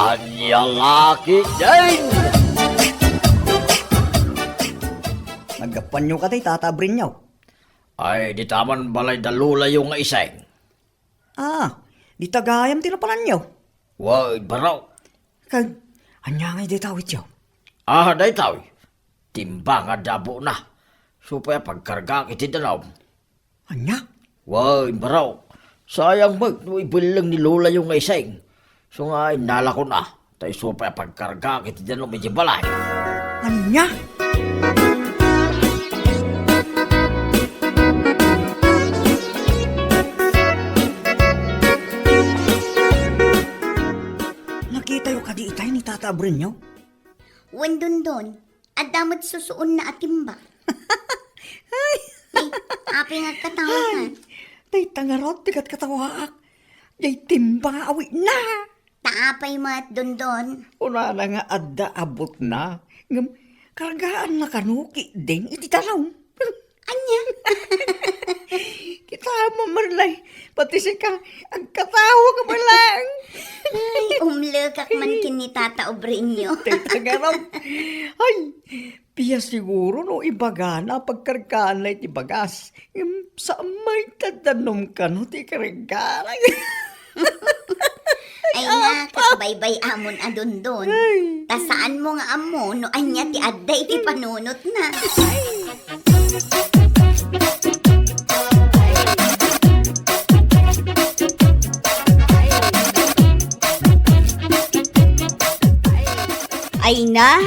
Anya laki din! Nagapanyo ka tayo, tatabrin niyo. Ay, di taman balay dalula yung iseng. Di tagayam tinapalan niyo. Wag baraw. Kag, anya ngay di tawit niyo. Day tawi. Timba nga dabo na. Supaya pagkarga kiti danaw. Anya? Wag baraw. Sayang mag, ibilang ni Lola yung iseng. So nga, inala ko na. Tayo supaya pagkarga kiti danaw medyo balay. Anya? Nakita yung kadi itay ni tatabrin niyo? Wendondon, adamot susuon na atimba. Ay! Api nga katawakan. Tay tangarot, tigat katawaak. Day timba awi na. Taapay mo at dondon. Una na nga adda abot na. Ngam, karagaan na kanuki ding iti talaw. Anya? Kita mo marlay. Pati si ka, ang katawa ka malang. Ay, umlekak man kini tata obrinyo. Tagaraw. Ay, piya siguro no ibagana pagkargaan na iti bagas. Sa may tadanom ka no ti karagaran. Ay nga, kasbaybay amon adondon. Tasaan mo nga amo, no anya ti adda iti panunot na. Ay na,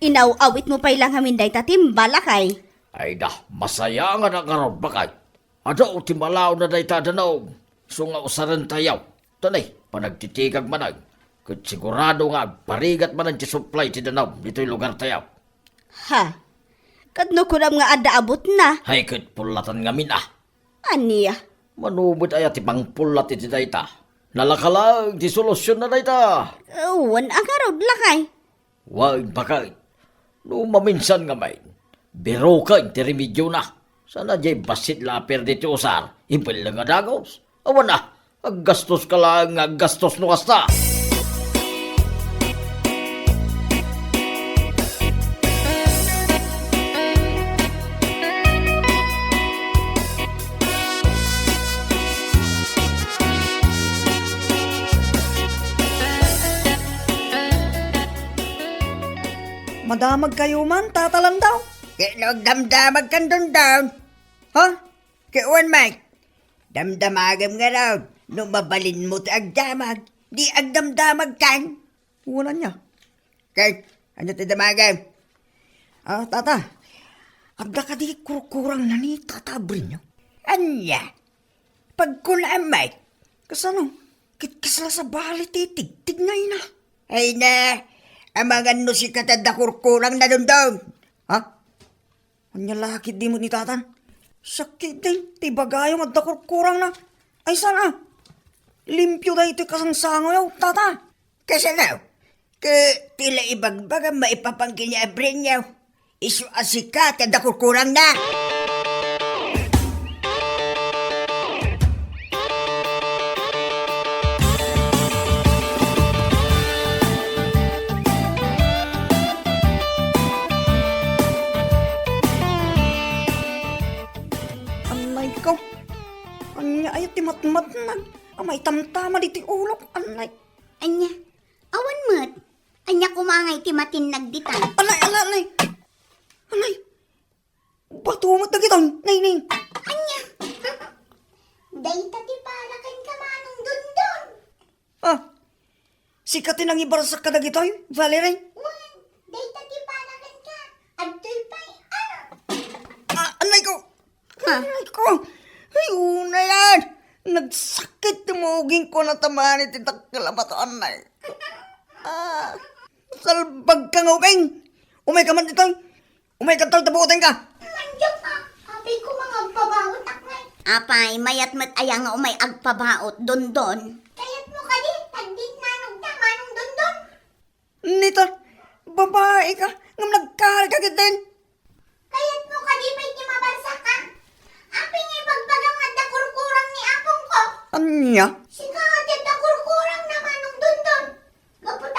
inaw-awit mo pa ilang haminday tatimbala kay. Ay masaya nga na karon bakay. Ado, timalaw na day tadanaw. So nga usaran tayaw. Tanay, panagtitigag manag. Kat sigurado nga, parigat manan ti supply ti danaw. Dito'y lugar tayaw. Ha? Kadno kuram nga adda abot na. Hay kat pulatan nga min Aniya? Manubot ay ati pang pulat iti dayta. Nalakalag, di solusyon na dayta. Wan ang karod lakay. Wag bakay. No maminsan nga may. Biro ka, iti remedyo na. Sana jay basit laper dito usar. Ipil lang nga dagos. Awan na. Aggastos ka lang, aggastos no kasta. Madamag kayo man, tatalan daw. Kaya nagdamdamag kan doon daw. Ha? Kaya uwan, Mike. Damdamagam nga daw. Nung mabalin mo ti agdamag, di agdamdamag kan. Wala niya. Kaya, ano ti damagam? Tata. Agda ka di kurang na ni tatabrin niyo. Anya? Pagkunaan, Mike. Kasano? Kitkasla sa bali titig. Tignay na. Ay na. Amangan no si katanda kurkurang na dundong. Ha? Anya lakit di mo ni tatan? Sakit din. Tibagayong at kurkurang na. Ay sana? Limpyo da ito kasangsango yaw, tata. Kasi na? Tila ibagbaga maipapangkin niya abrin yaw. Isu asika at kurkurang na. Mat na. Amay tamtama diti ulok. Anay. Anya? Awan mat. Anya kumangay ti matin nagditan. Alay. Batumot na kitang. Nay. Anya? Dahita ti palakan ka manong dundon. Sikatin ang ibarsak ka na gitoy, Valerie. Dahita ti palakan ka. Adtoy pa'y Anay ko. Ay, una yan. Nagsakit tumuging ko na tamaan iti takalabato, anay. Salbag ka nga, upeng. Umay ka man dito. Umay ka tal, tabutin ka. Nandiyan ka. Apay ko mga agpabaot akay. Apay, mayat mat ayang nga umay agpabaot dondon. Kayat mo ka di, tagdit nanong manong dondon. Nita, babae ka. Ngam nagkarga ka din. Kayat mo ka di, may timabarsa ka. Apay nga pagbagang nga kurkurang ni apong ko. Anya? Sige, da kurkurang naman ng dondon. Gapot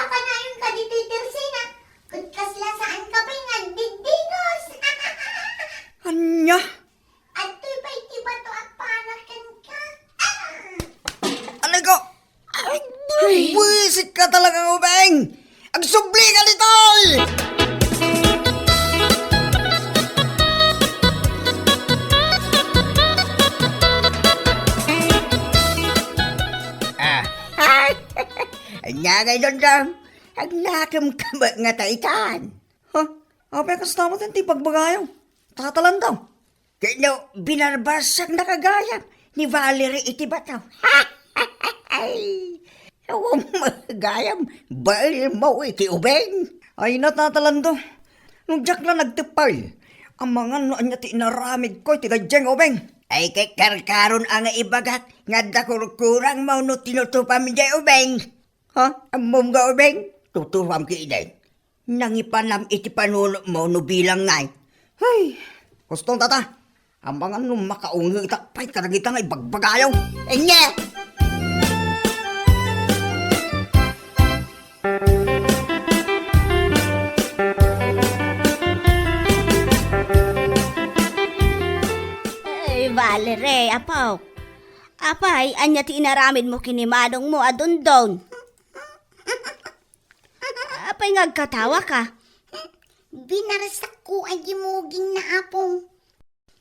Wisit ka talaga, Ubeng! Ang subli ka dito! Anya kay Dondong, ang nakam kamat nga taitan. Ha? Apa ka sa tamat ang tipagbagayaw? Tatalan daw. Kaya binarbasak na kagayang ni Valerie iti bataw. Awang magayam, bali mo iti ubeng. Ay natatalan daw. Nung jak na nagtipay, ang mga noon niya tinaramid ko iti gadyang ubeng. Ay kay karkaron ang ibagat, nga dakurkurang mo no tinutupam niya ubeng. Ha? Ang mong ga ubeng? Tutupam ki iday. Nangipanam iti panulo mo no bilang ngay. Ay, gustong tata. Ang mga nung makaungi itakpay karagita nga ibagbagayaw. Enye! Ay, Valerie, apaw. Apay, anya ti inaramid mo kinimanong mo adundon. Apay ngagkatawa ka. Binarasak ko ay gimuging na apong.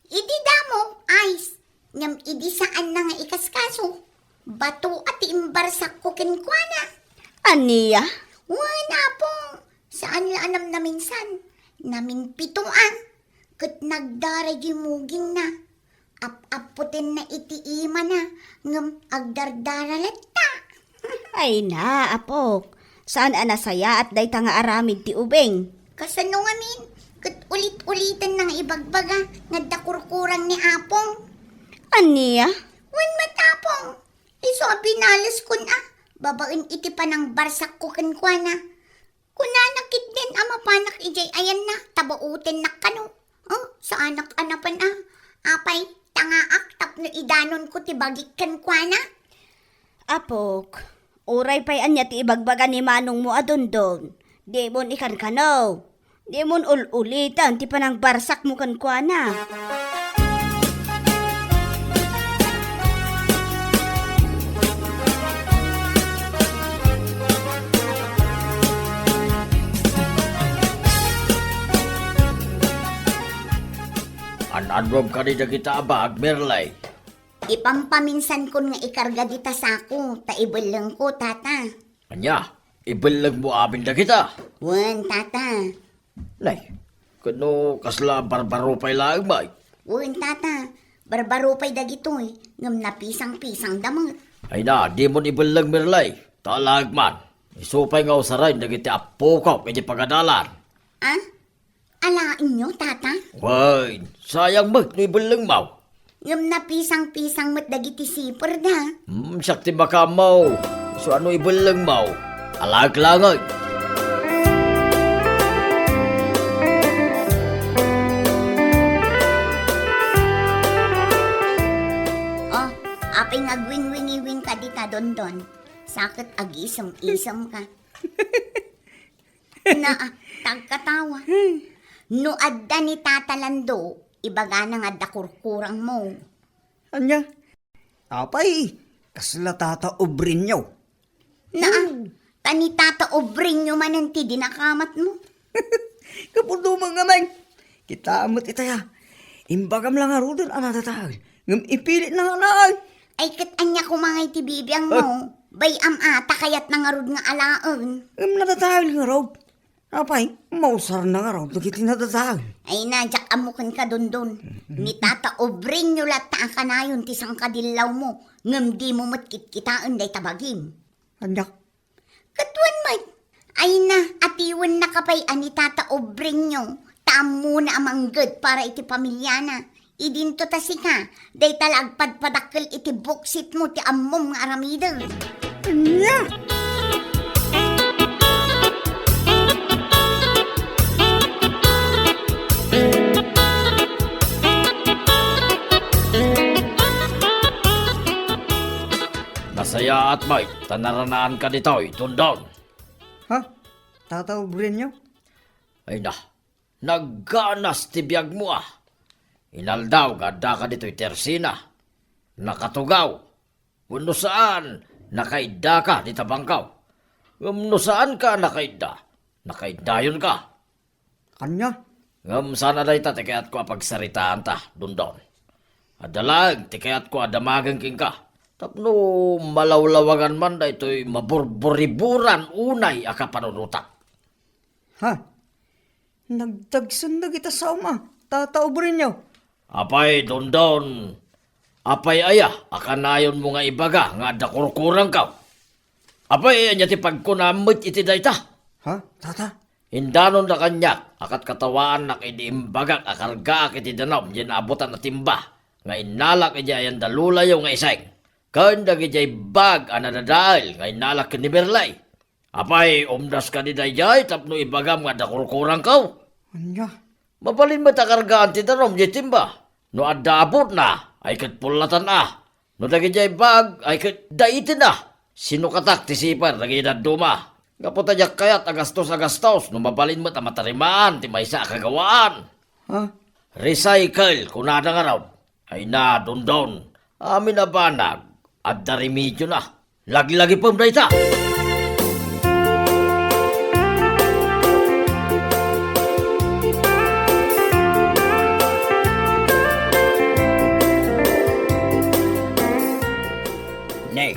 Idi damo, ice. Ngam idi saan na nga ikaskaso. Bato at imbarsak ko kinkwana. Aniya? Wala pong. Saan laanam na minsan? Namin pituan. Kat nagdara gimuging na. Ap-aputin na itiima na. Ngam agdardara latta. Ay na, apok. Saan anasaya at day nga aramid ti ubeng? Kasano nga min? Kat ulit-ulitan ng ibagbaga nga dakurkurang ni Apong. Aniya? Wan matapong. Iso binalas ko na. Babain iti pa ng barsak ko kankwana. Kunanakit din ama panak ijay ayan na. Tabautin na kano. Oh, sa anak-anapan ah. Apay, tangaak tapno idanon ko ti bagik kankwana. Apok, uray pa'y anya ti ibagbaga ni manong mo adondon. Di mon ikan kano. Di mon ulitan, ti panang barsak mo kan kwa na. Anadrob ka nito kita abag, Merlay. Ipampaminsan ko nga ikarga dita sa ako, taibalang ko, tata. Anya, ibalag mo amin na kita. Wan, tata. Nay, kano kasla barbaro pa'y laang bay. Wan, tata. Barbaro pa'y dagitoy, ngam na pisang-pisang damot. Ay na, di mo ibalag, Merlay. Talag man. Isupay nga usaray, nagiti apukaw, iti pagadalan. Ah? Alain nyo, tata? Wait, sayang mag, no ibalang mau. Ngam na pisang-pisang mat dagiti sipor da. Sakti baka mau. So ano ibalang mau? Alag langay. Oh, apay ngagwing-wingi-wing ka dita dondon. Sakit agisam-isam ka. Tagkatawa. No adda ni Tata Lando, ibaga na nga dakurkurang mo. Anya? Apay, kasla tata ubrin nyo. Tani Tata obring nyo mananti dinakamat mo. Kapundo mga man. Kita amot itaya. Imbagam lang nga rudol anatatag. Ngam ipilit na nga lang. Ay kat anya ko mga itibibiyang mo. Bay ata kayat na nga rud nga alaon. Ngam natatag nga rod. Apay, mausar na nga rod. Nagiti natatag. Ay nadyak amukan ka dondon. Ni Tata obring nyo lata ka na yun tisang kadilaw mo. Ngam di mo matkit-kitaan day tabagim. Anya? Katuan mat. Ay na, atiwan na kapay ani Tata obring nyo. Taam muna amanggad para iti pamilya na. Idinto tasi ka. Day talagpad padakkel iti buksit mo ti ammom nga aramida. Anya? Nasaya at may, tanaranaan ka nito'y tundon. Ha? Tata ubrin nyo? Ay na, nagganas ti biyag mo ah. Inaldaw, ganda ka dito'y tersina. Nakatugaw. Kuno saan, nakaida ka di tabangkaw. No saan ka nakaida? Nakaidayon ka. Kanya? Sana day ta, tikayat ko pagsaritaan ta, dundon. Adalag, tikayat ko adamagan king ka. Tapno malawlawagan man da ito'y maburburiburan unay akapanunutan. Ha? Nagdagsan na kita sa uma. Tatauburin niyo. Apay, dundon. Apay aya, akanayon mo nga ibaga, nga dakurkurang ka. Apay, anya ti pagkunamit iti dayta. Ha? Tata? Hindanon na kanya, akat katawaan na idiimbagak akarga iti danaw, diyan abutan na timba. Nga inalak iti ayan dalulayaw nga iseng. Kanda iti bag anadadail, nga inalak ni Berlay. Apay, umdas ka ni dayay, tapno ibagam nga dakurkurang ka. Kanya? Mabalin mo takargaan ti danom, di timba. No adabot na, ay katpulatan No dagiti bag, ay katdaitin na. Sino katak ti sipar, nagidad duma. Nga tadyak kayat agastos, no mabalin mo ta matarimaan, ti maysa kagawaan. Ha? Recycle, kunada nga raw. Ay na, dundon. Amin na banag, at darimidyo na. Lagi-lagi pong dayta. Nay,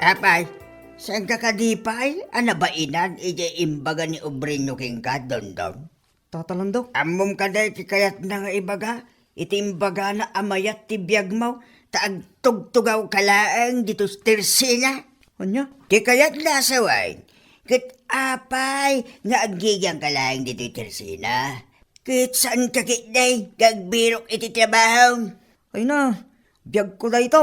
apay, saan ka kadipay? Ano ba inan? Ije imbaga ni Obrinyo king ka, dondon? Tatalando? Amom ka day, kayat na nga ibaga. Itimbaga na amayat ti biyag mo, taag tugtugaw kalaang dito tersina. Anya? Ti kayat lasaway. Kit apay, nga agigang kalaang dito tersina. Kit saan ka kitday, gagbirok iti trabaho. Ay na, biyag ko day ito.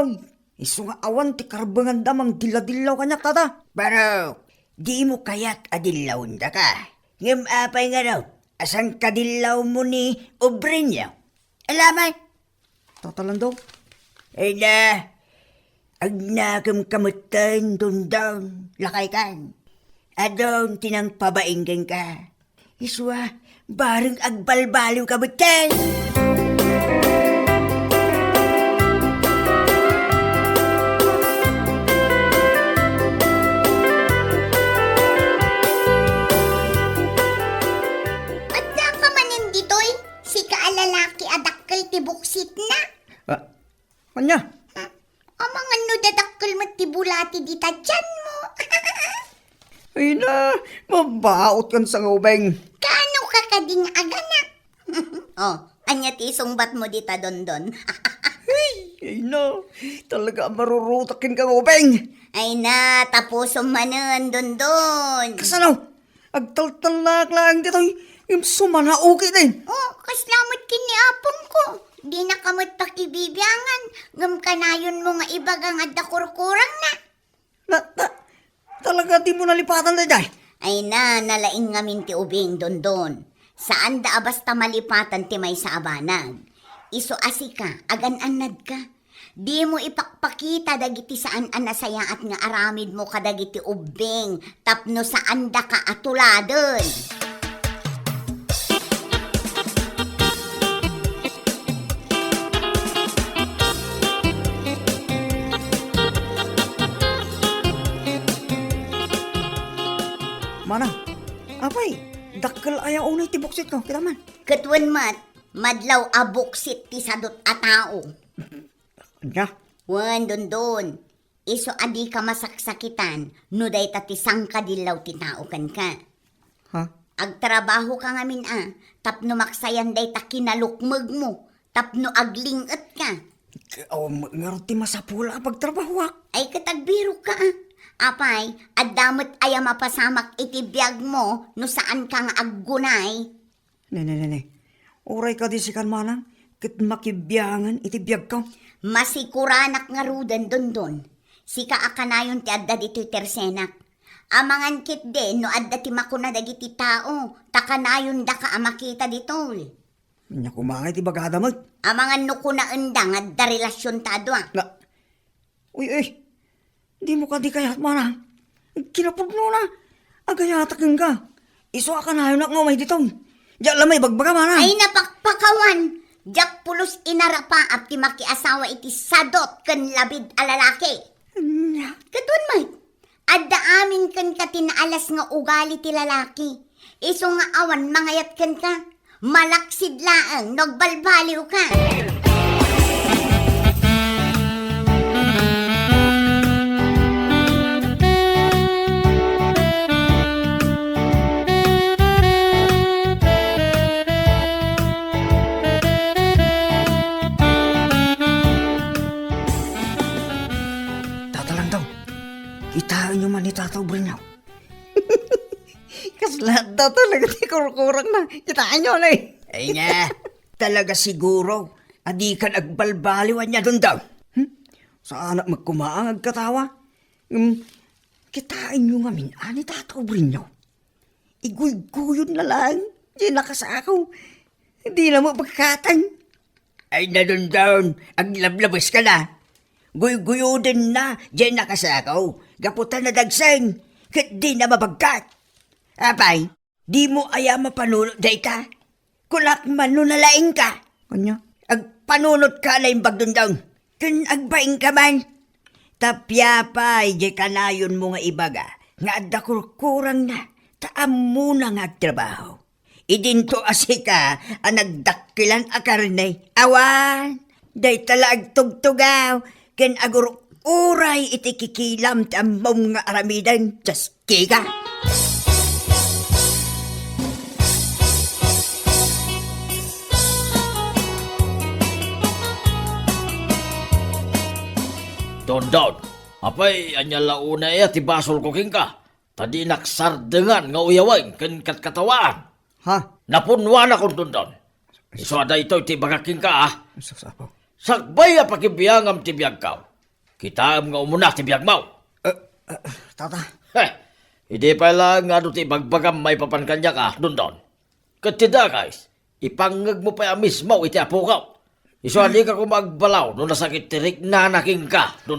Isu nga awan ti karbangan damang diladilaw kanyak tata. Pero, di mo kayat adilaw da ka. Ngam apay nga raw, asan kadilaw mo ni Obrinyo? Alamay. Tatalando? Ay na, agnakam kamutan dundang lakay kan. Adon tinang pabainggan ka. Iswa, bareng agbalbaliw kamutan. Adda ka manin ditoy, si kaalalaki adakkel ti buksit na. Kanya? Amang ano dadakkel mo ti bulati di tadyan mo. Ay na, mabaot kan sa ngubeng. Kano ka kading aganak? Oh, anya ti sungbat mo dita dondon. Ay na, talaga marurutakin ka ngubeng. Ay na, tapusom manen dondon. Kasano? Agtaltalak lang dito, yung sumanauki din. Oh, kaslamot kini apong ko. Di na kamot pakibibyangan. Ngam kanayon mo nga ibaga nga dakurkurang na. Talaga di mo nalipatan na day. Ay na, nalaing ngamin ti ubing dondon. Saan da basta malipatan ti may sa abanag. Iso asika, agan-anad ka. Di mo ipakpakita dagiti saan anasaya at nga aramid mo kadagiti ubing. Tapno saan da ka atuladon. Mana? Apay, dakkel ayaw unay ti buksit ko, kita man. Katwan mat, madlaw abuksit ti sadot a tao. Kanya? Wan dondon. Iso adi ka masaksakitan, no day tati sangkadilaw ti tao kan ka. Ha? Agtrabaho ka ngamin tapno maksayan day ta kinalukmeg mo, tapno aglinget ka. Ngaron ti masapula pagtrabaho Ay katagbiro ka Apay, addamot aya mapasamak iti biyag mo, no saan ka nga aggunay. Ne. Uray ka di si kan manang, kit makibyangan iti biyag ka. Masikuranak nga rudan dondon. Sika akanayon ti adda dito'y tersenak. Amangan kit de, no adda ti makuna dagiti tao, takanayon da ka amakita dito. Nya kumangay ti bagada mo. Amangan no kuna endang adda relasyon ta adwa. Uy, di mo ka di kayat manang. Kinapugno na. Agayatak ka. Iso ka na yun ngumay dito. Diyan lamay bagbaga manang. Ay napakpakawan. Diyak pulos inarapa at ti makiasawa iti sadot ken labid alalaki. Anya? Katun, Mike. Adda amin kan ka tinaalas nga ugali ti lalaki. Iso nga awan mangayat kan ka. Malaksid laang, nagbalbaliw ka. Tatalang daw. Kitain nyo man ni Tataw Brinyaw. Kaslat daw talaga ti kurkurang na. Kitain nyo na eh. Ay nga, talaga siguro. Adi ka nagbalbaliwan niya doon daw. Saan magkumaang agkatawa? Kitain nyo nga min, ani Tataw Brinyaw. Iguy-guyon na lang. Diyan nakasakaw. Hindi na mo pagkatang. Ay na doon down. Ang lablabas ka na. Guy-guyo din na. Diyan nakasakaw. Gaputan na dagseng. Kat di na mabagkat. Apay, di mo aya mapanunod day ka. Kulak man no nalaing ka. Kanya? Agpanunod ka na yung bagdundang. Kun agbaing ka man. Tapyapay, di kanayon mo nga ibaga. Nga adda kurkurang na. Taam mo na nga agtrabaho. Idinto asika ang nagdakilan akarne. Awan, day talag tugtugaw. Ken agur uray iti kikilam ti ammom nga aramidan. Just kika. Don, apay anya launa ti basol ko king ka. Tadi naksardengan nga uyawang ken katkatawaan. Ha? Napunwa na kong Don. Iso ada ito ti bagaking ka ah. Sasapo. Sakbay a pakibiyangam ti biyag kaw. Kitaam nga umuna ti biyag mau. Tata. Heh, hindi pa lang nga ti bagbagam may papankanya ka, Don. Katida guys, ipangag mo pa mismo iti apo kaw. Iso adi ka kumagbalaw no nasakit tirik na naking ka, Don.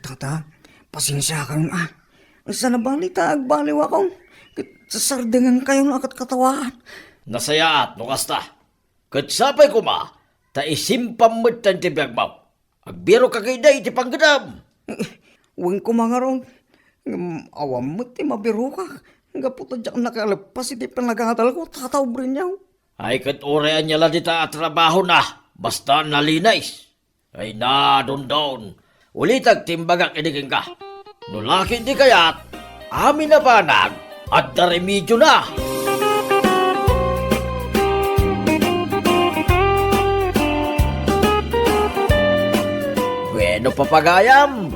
Tata, pasensya ka nun ah. Sa nabalita, agbaliw ako. Sasardengan kayong akat katawaan. Nasayaat no kasta. Katsapay ko ma, ta isimpam mo't tan ti biyag mau. Agbiro ka kay day ti panggadam. Huwag ko mga ron. Awam mo ti mabiro ka. Gaputa dyan nakalagpas iti panagatal ko, Tataw Brinyaw. Ay kat orean niya lang dita at trabaho na, basta nalinays. Ay na, Don. Ulitag timbagak iniging ka. Nulaki di kayat, amin na panag, at daremedyo na. Bueno papagayam,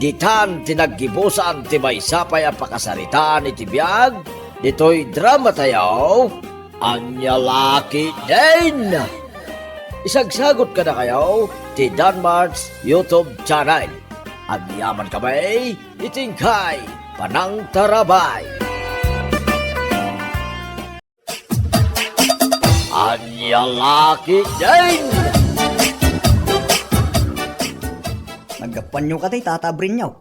ditan tinaggibusan ti may sapay ang pakasaritaan iti biyag, dito'y drama tayo, anya laki din. Isagsagot ka na kayo, ti Danmar's YouTube channel. At yaman kamay, itingkay, panang tarabay. Anya laki din. Nagapanyo ka tayo, Tata Brinyaw.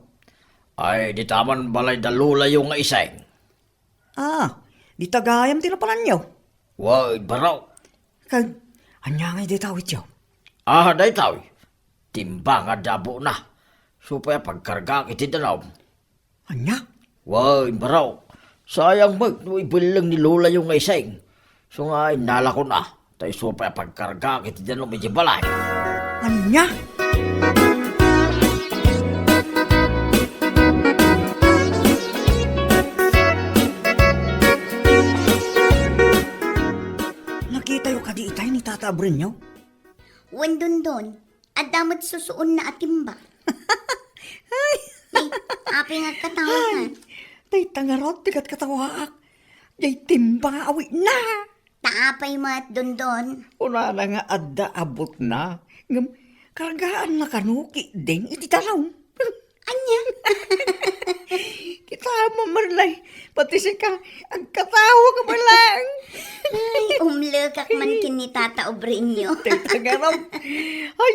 Ay, di taman balay dalula yung nga iseng. Di tagayam tinapalan nyo. Wag baraw. Kag, anya ngay di tawit yaw. Day tawi. Timba nga dabo na. Supaya pagkarga iti danaw. Anya? Wag baraw. Sayang mag, no ibilang ni Lola yung nga iseng. So nga, inala ko na. Tayo supaya pagkarga iti danaw medyo balay. Anya? Nakita yung kadi itay ni Tata Brinyaw. Wendon, at damot susuon na atimba. Api nga katawa ka. Tay tangarot, tigat katawaak. Jay timba awi na. Taapay mo at Dondon. Una na nga adda abot na. Ngam, karagaan na kanuki din iti talaw. Anya? Kita mamarlay. Pati si ka, ang katawa ka ba lang? Ay, umlekak man kini Tata Obreño. Tagaraw. Ay,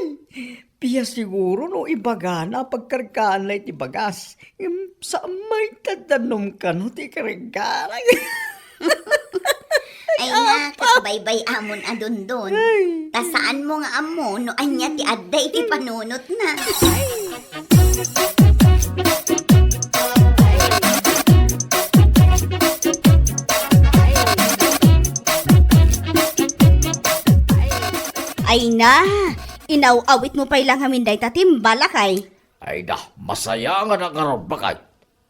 piya siguro no ibagana pagkargaan na iti bagas. Sa may tadanom ka no ti karagana. Ay na, katbaybay amon adondon. Tasaan mo nga amo, no anya ti adda iti panunot na. Ay na, inaw-awit mo pa ilang haminday tatimbalakay. Ay da, masaya nga na karon bakay.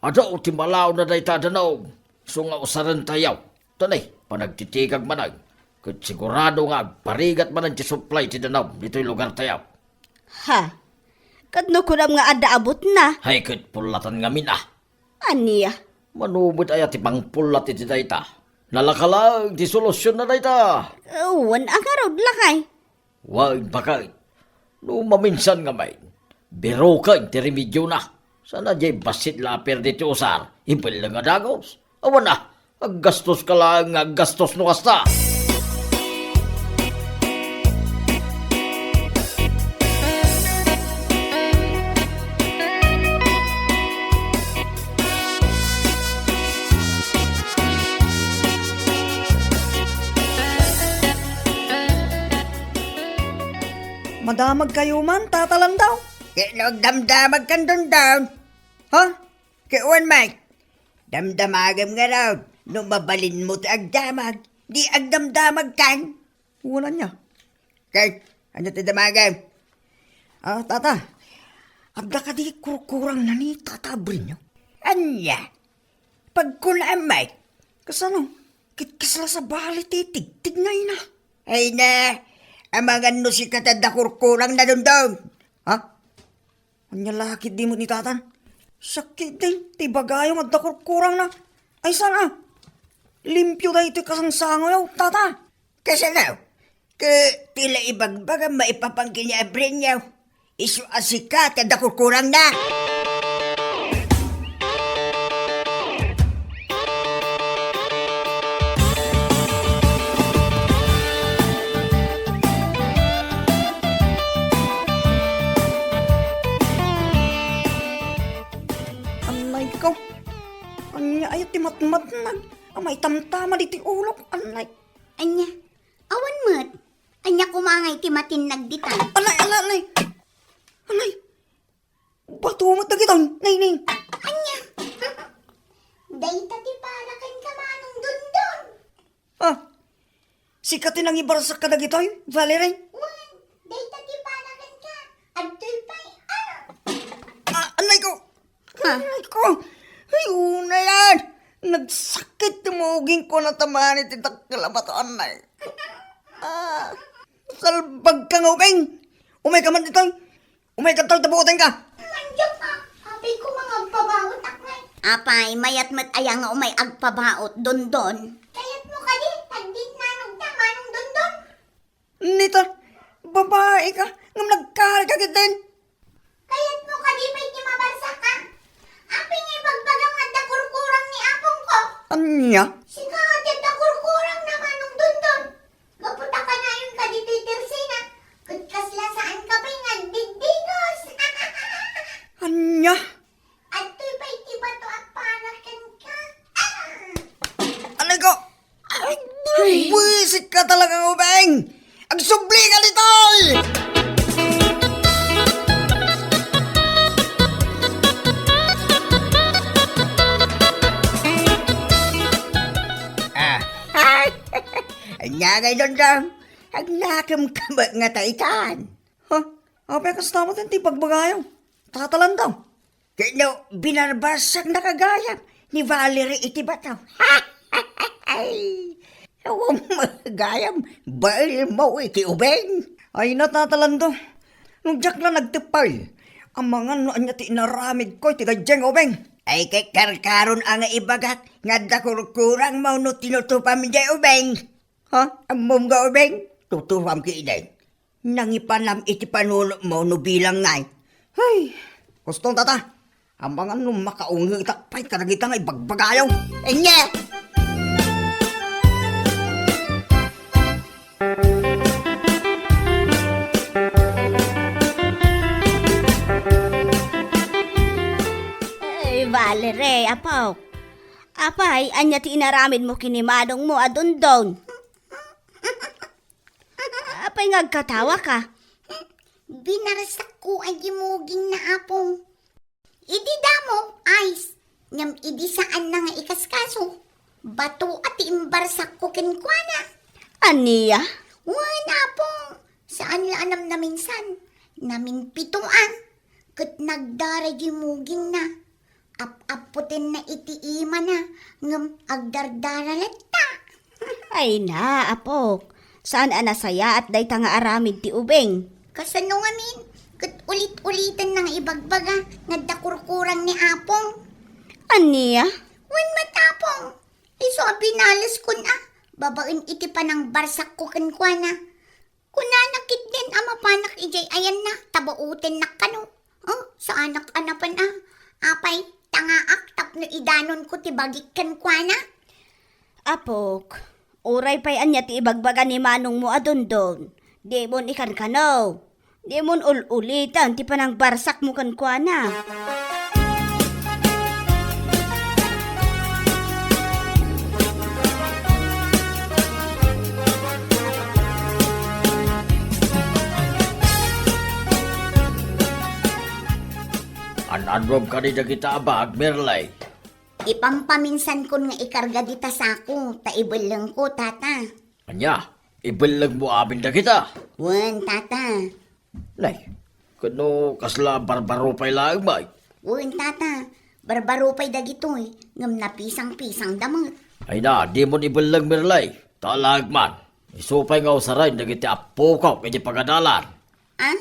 Ada timalaw na day tadanaw. So nga usaran tayaw. Tanay, panagtitikag manag. Kat sigurado nga parigat man ang supply ti danaw dito'y lugar tayaw. Ha, kadno ko nga ada abot na. Hay kat pulatan nga min ah. Aniya, Manubot ay ati pang pulat iti dayta. Nalakalag ti solusyon na dayta. wan ang karod lakay. Wag bakay. No maminsan nga may. Biro ka ti remedyo na. Sana jay basit laper diti usar. Impil na nga dagos. Awan na. Aggastos ka lang aggastos no kasta. Madamag kayo man, tatalandaw. Nagdamdamag kan down. Ha? Kiuan, Mike. Damdamagam nga raw. Nung mabalin mo ti agdamag, di agdamdamag kan. Wala niya. Kay, ano ti damagam? Tata. Abda ka di kurkurang na ni tatabrin niyo. Anya? Pagkulaan, Mike. Kasano? Kitkasla sa bali titig. Tignay na. Ay na. Amangan no si katanda kurkurang na doon. Ha? Anya laki di mo ni tatan? Sakit din. Tibagayong at kurkurang na. Ay sana? Limpyo da ito kasangsango yaw, tata. Kasi na? Tila ibagbaga maipapangkin niya abrin yaw. Isu asikat at kurkurang na. Ikaw, anya ay timatmat na. Amay tamtama di ti ulok, anay. Anya, awan mat. Anya kumangay timatin nagditan. Anay. Anay. Batumot na kitang, nay. Anya, dayta ti parakan ka manong dundon. Sikatin ang ibarsak ka na gitoy, Valerie. Wan, dayta ti parakan ka. Adtoy pa'y Anay ko. Anay ko. Ay, una yan. Nagsakit tumuging ko na tamaan iti takalamat o anay. Salbag ka nga, Ubeng. Umay ka man dito. Umay ka tabutin ka. Nandiyan ka. Apay ko mga agpabaot akmay. Apay, mayat mat aya nga umay agpabaot dondon. Kayat mo ka di, tagdit nanog na manong dondon. Nita, babae ka. Ngam nagkahal ka gitin. Kayat mo ka di pa'y timabarsa ka. Apay nga pagbagang at nakurkurang ni apong ko. Anya? Singatid nakurkurang na manong dondon. Gaputa ka na yun ka dito'y tersina. Kudkasla saan ka pa'y nagdigdigos. Anya? At to'y pa'y tibato at parakan ka. Anay ko. Ay, buwisit ka talaga, Ubeng. Ang subli ka dito. Anya ngay doon daw. Ang nakam ka ba nga taitan? Ha? Apay kas tamo din ti pagbagayaw. Tatalan daw. Kaya binarbasak na kagaya ni Valerie iti bataw. Ay, awang magayam. Bail mo iti ubeng. Ay natatalan daw. Nung jak lang nagtipay. Ang mga noan niya ti inaramid ko iti gadyang ubeng. Ay kay karkaron ang ibagak. Nga dakurkurang mo no tinutupam niya ubeng. Ha? Amom ga ubeng? Tutupam ki iday. Nangipanam iti panulo mo no bilang ngay. Ay, gustong tata. Ang mga nung makaungi takpay karagita nga ibagbagayaw. Enye! Ay, Valerie, apaw. Apay, anya ti inaramid mo kinimanong mo adondon. Apay ngagkatawa ka. Binarasak ko ay gimuging na apong. Idi damo, ice. Ngam idi saan na nga ikaskaso. Bato at imbarsak ko kinkwana. Aniya? Wala pong. Saan laanam na minsan? Namin pituan. Kat nagdaragi muging na. Ap-aputin na itiima na. Ngam agdardara latta. Ay na, apok. Saan anasaya at day nga aramid ti ubeng? Kasano nga min? Kat ulit-ulitan nang ibagbaga. Nagdakurkurang ni Apong. Aniya? Wan matapong. Iso pinalas ko na. Babain iti pa ng barsak ko kankwana. Kunanakit din ama panak ijay ayan na. Tabautin na kano. Oh, sa anak-anapan na. Apay, tangaak tapno idanon ko ti bagik kankwana. Apok, uray pa'y anya ti ibagbaga ni manong mo adondon. Di mon ikan kanaw. Di mon ulitan ti panang barsak mo kan kuana. Anadrom ka ni kita abag, Merlay. Ipampaminsan ko nga ikarga dita sa ako. Taibalang ko, tata. Anya, ibalag mo amin na kita. Wan, tata. Nay, kano kasla barbaro pa'y laang bay. Wan, tata. Barbaro pa'y dagito eh. Ngam na pisang-pisang damot. Ay na, di mo ibalag, Merlay. Talag man. Isupay nga usaray na kita apukaw kaya pagadalan. Ah?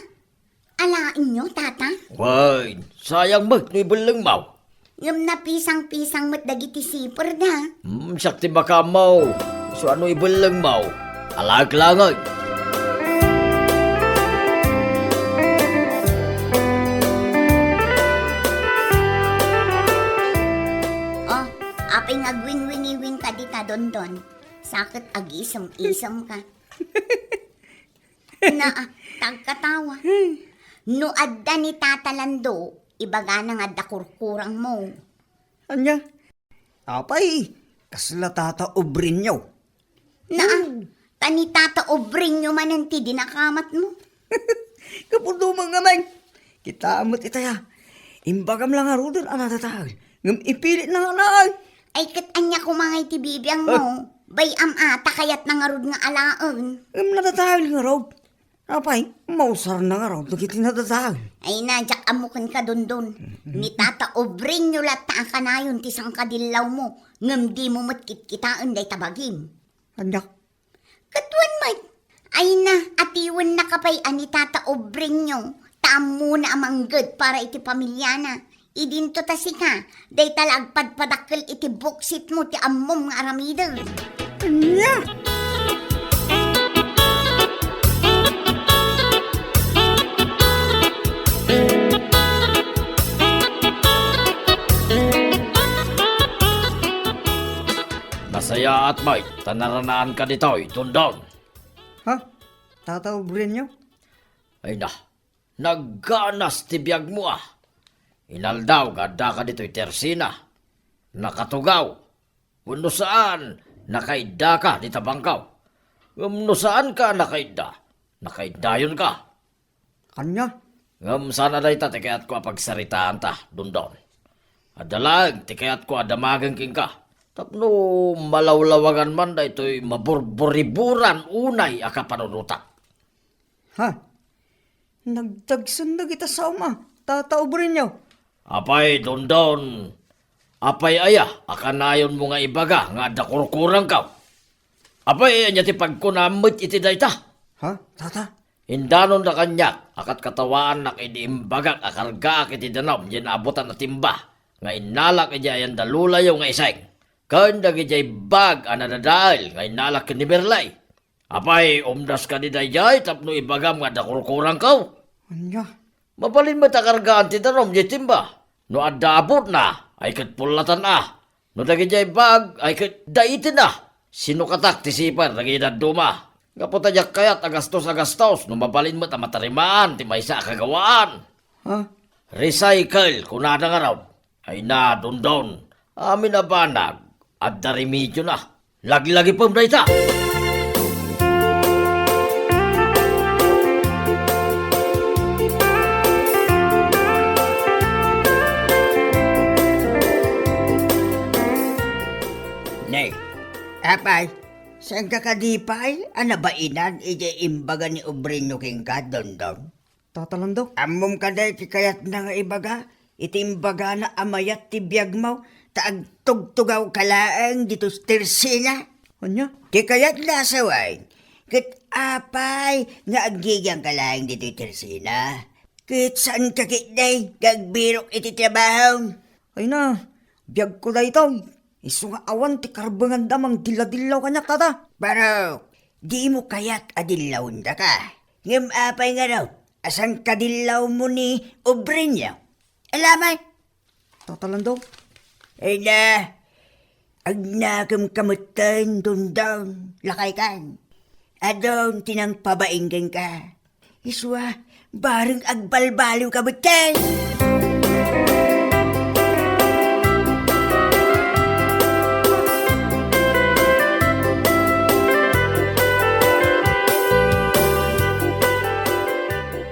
Alain nyo, tata? Wait, sayang mag, no ibalang mau. Ngam na pisang-pisang mat dagiti sipor da. Sakti baka mau. So ano ibalang mau? Alag langay. Oh, apay nga gwing-wingi-wing ka dita don-don. Sakit agisam-isam ka. Tagkatawa. No adda ni Tata Lando, ibaga na nga dakurkurang mo. Anya? Apay, kasla tata ubrin nyo. Tani Tata obring nyo mananti dinakamat mo. Kapundo mga may. Kita amot itaya. Imbagam lang aro doon ang natatag. Ngam ipilit na nga naay. Ay kat anya ko mga itibibiyang mo. Bayam ata kayat nangarod nga alaon. Ngam natatag nga aro. Apay, mausar na nga aro. Nagiti natatag. Ay nadyak amukan ka dun. Ni Tata obring nyo lata ka na yun tisang kadilaw mo. Ngam di mo matkit-kitaan day tabagim. Anya? Katuan Mike. Ay na, atiwan na kapay ani Tata obring nyo. Taam muna amanggad para iti pamilyana. Idinto tasi ka. Day talagpad padakkel iti buksit mo ti ammom nga aramida. Anya? Masaya at may, tanaranaan ka dito'y tundon. Ha? Tata ubrin nyo? Ay na, nagganas tibiyag mo ah. Inaldaw gada ka dito'y tersina. Nakatugaw. Uno saan, nakaida ka di tabangkaw. Uno saan ka nakaida, nakaidayon ka. Kanya? Ngam sana day ta, tikayat ko pagsaritaan ta, dundon. Adalag, tikayat ko adamagang king ka. Tapno malawlawagan man da ito'y maburburiburan unay akapanunutak. Ha? Nagdagsan na kita sa uma. Tata ubrin nyo. Apay, dundon. Apay aya, akanayon mo nga ibaga, nga dakurkurang ka. Apay, anya ti pagkunamit iti dayta. Ha? Tata? Indanon na kanyak, akat katawaan na kiniimbagak akarga iti danaw, yan abutan na timba. Nga inalak iti ayan dalulayo nga iseng. Kanda iti bag anadadail, nga inalak ni Merlay. Apay, umdas ka ni dayay, tapno ibagam nga dakurkurang ka. Anya? Mabalin mo takargaan ti danom, di timba. No adabot na, ay katpulatan ah. No dagiti bag, ay katdaitin na. Sino katak ti sipar, nagidad duma. Kaputadyak kayat agastos, no mabalin mo tamatarimaan, ti maysa kagawaan. Ha? Recycle, kunada nga raw. Ay na, dundon. Amin na banag, at darimidyo na. Lagi-lagi pong dayta. Nay, apay, Saan ka kadipay? Anabainan, ije imbaga ni Obrino king ka, Dondon. Tatalan daw. Amom ka day, kayat na nga ibaga, itimbaga na amayat ti biyag mo, taag tugtugaw kalaang dito sa tersina. Anya? Di kayat lasaway, kit apay nga agigang kalaang dito sa tersina. Kit saan ka kit day, gagbirok iti trabaho. Ay na, biyag ko da ito. Iso nga awan ti karbangan damang diladilaw kanyak tata. Pero, di mo kayat adilawin da ka. Ngam apay nga raw, asan kadilaw mo ni Obrino? Alamay? Tatalan daw. Ay na, agnagam kamutan Dondon, lakay kan. Adon tinang pabainggan ka. Iswa, bareng agbalbaliw kamutan.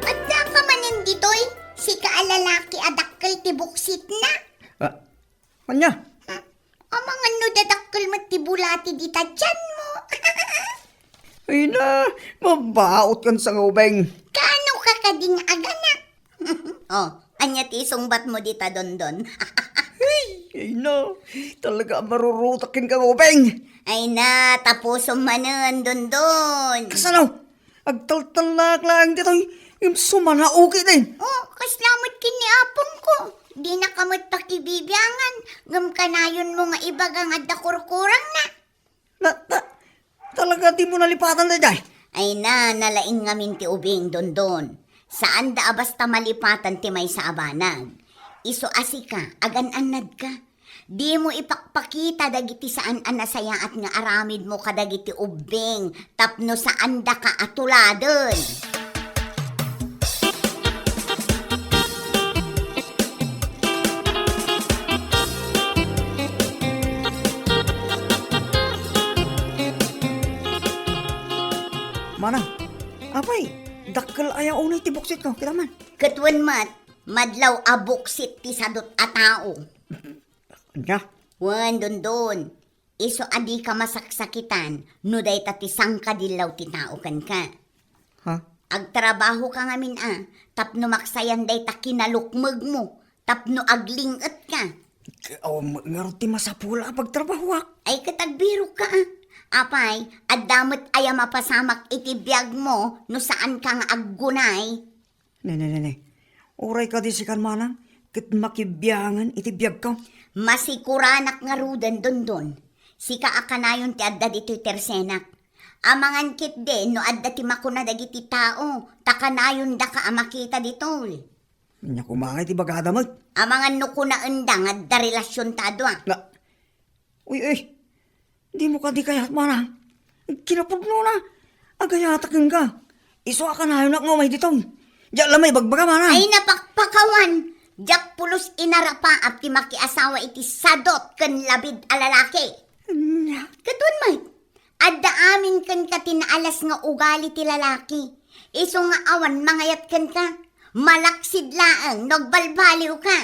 Adda ka manin ditoy, si kaalalaki adakkel ti buksit na. Ah, anya? Amang ano dadakkel matibulati di tadyan mo. Ay na, mabaot kan sa ngubeng. Kano ka kading agana? Oh, anya ti sungbat mo dita Dondon. Ay na, talaga marurutakin ka ngubeng. Ay na, tapusom manen Dondon. Kasano? Agtaltalak lang dito. Yung sumanauki din. Oh, kaslamot kini apong ko. Di na kamot pakibibiyangan. Ngam kanayon mo nga ibagang adda kurkurang na. Talaga di mo nalipatan na day. Ay na, nalaing ngamin ti ubing Dondon. Saan da basta malipatan ti may sa abanag. Iso asika, agan-anad ka. Di mo ipakpakita dagiti saan anasaya at nga aramid mo kadagiti ubing. Tapno saan da ka atuladon. Mana? Apay, dakkel ayaw unay ti buksit ko. Kita man. Katwan mat, madlaw abuksit ti sadot a tao. Anya? Wan, Dondon. Iso adi ka masaksakitan, no day tati sangkadilaw ti tao kan ka. Ha? Agtrabaho ka ngamin tapno maksayan day ta kinalukmag mo, tapno aglingat ka. Oh, ngaron ti masapula pagtrabaho ak. Ay katagbiro ka Apay, adamot aya mapasamak iti biyag mo, no saan ka nga aggunay. Ne. Oray ka di si kan manang. Kit makibiyangan iti biyag ka. Masikuranak nga rudan Dondon. Si kaakanayon ti adda dito'y tersenak. Amangan kit de no adda ti makuna dagiti tao. Takanayon da ka amakita dito. Nya kumangay ti bagada mo. Amangan no kuna endang adda relasyon tado Na. Uy. Di mo ka di kayat manang. Kinapudno na. Agayatakin ka. Iso ka na yun ngumay dito. Diyan lamay bagbaga manang. Ay napakpakawan. Jak pulos inarapa at ti makiasawa iti sadot ken labid alalaki. Nya. Katun may, adda amin ken ka tinaalas nga ugali ti lalaki. Iso nga awan mangayat ken ka, malaksid laang nagbalbaliw ka.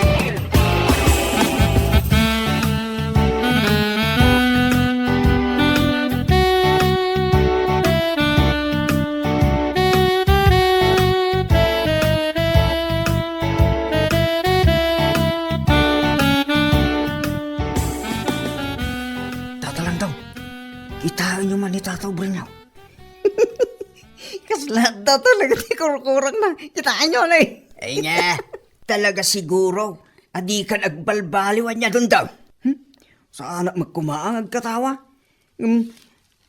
Tatalang daw. Kitain nyo man ni Tataw Brinyaw. Kaslada talaga ti kurkurang na. Kitain nyo na eh. Ay na, talaga siguro, adi ka nagbalbaliwan niya doon daw. Saan na magkumaang agkatawa?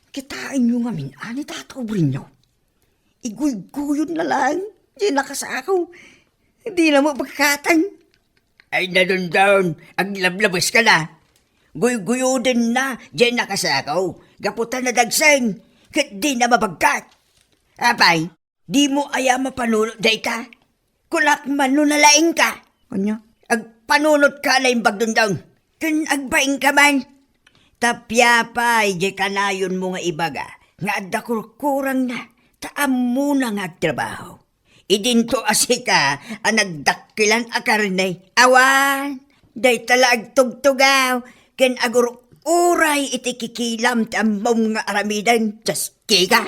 Kitain nyo nga min, ani Tataw Brinyaw. Iguy-guyod na lang. Di nakasakaw. Hindi na mo pagkatan. Ay na doon daw, aglablabas ka na. Guy-guyodin na, diyan nakasakaw. Gaputan na dagsan, kat di na mabagkat. Apay, di mo aya mapanunod day ka. Kulak man nun nalaing ka. Anya? Agpanunod ka na yung bagdundang. Kun agbaing ka man. Tapyapay, di ka na yun mo nga ibaga. Nga adda kurkurang na. Taam mo na nga agtrabaho. Idinto asika ang nagdakilan a karne. Awan, day tala agtugtugaw. Ken aguro Uray iti kikilam ti ammom nga aramidan, just kiga.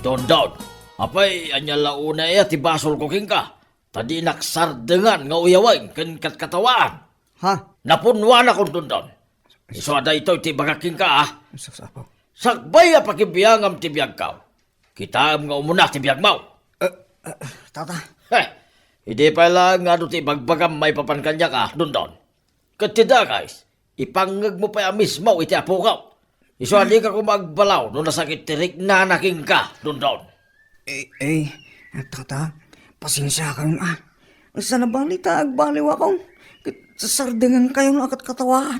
Dondon, apay anya launa iya ti basol ko king ka. Tadi naksardengan nga uyawang ken katkatawaan. Ha? Napunwan akong dondon. Iso ada ito ti bagaking ka ah. Sasapo. Sakbay a pakibiyangam ti biyag ka. Kitaam nga umuna ti biyag mau. Tata, Heh, hindi pa lang nga ti bagbagam may papankanya ka, dondon. Katida guys, ipangag mo pa mismo iti apukaw. Iso hindi ka kumagbalaw no nasakit tirik na naking ka, dondon. tata, pasensya ka nga. Sa nabalita, agbaliw ako. Sasardengan kayo ng katawan.